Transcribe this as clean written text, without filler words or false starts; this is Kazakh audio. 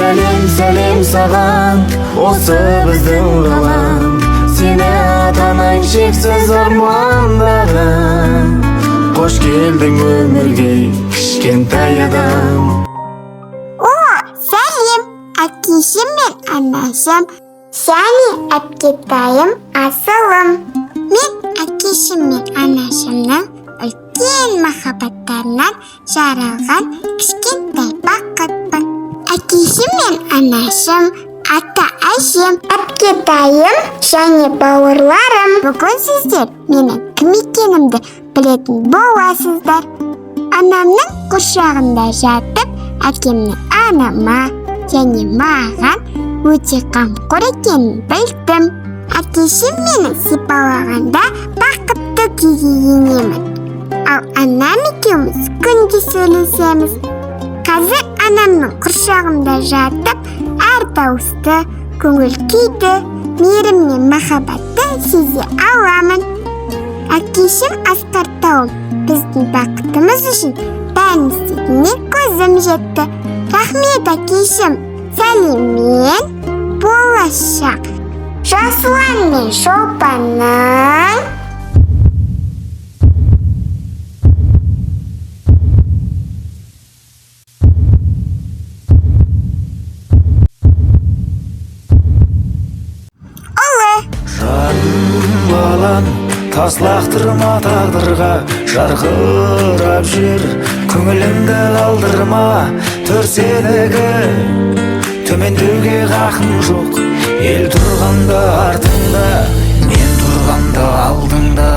сәлем саған, осы біздің қалам. Сені атанаң шексіз армандаған. Қош келдің өмірге, кішкентай адам. О, сәлем, әкешім мен анашым, және әпкетайым асылым. Мен әкешім мен анашымның үлкен махаббаттарынан жаралған кішкентай бақытпын. Әкешім мен анашым, ата-әжем, әпкетайым және бауырларым. Бүгін сіздер менің кім екенімді білетін боласыздар. Анамның құшағында жатып, әкемнің анама және маған өте қамқор екенін білдім. Әкешім мені сипалағанда бақытты күйге енемін. Ал анам екеуміз күнде сөйлесеміз. Қазір анамның құршағында жатып, әр дауысты, көңіл күйді, мейірім мен махаббатты сезе аламын. Әкешім асқар тауым біздің бақытымыз үшін бәрін істейтініне көзім жетті. Рахмет, әкешім. Сәлеммен болашақ Жасұлан мен Шолпанның. Балам, таслақтырма тағдырға, жарқырап жүр, көңілімді қалдырма. Төрседегі төмендеуге хақым жоқ. Ел тұрғанда артыңда, мен тұрғанда алдыңда.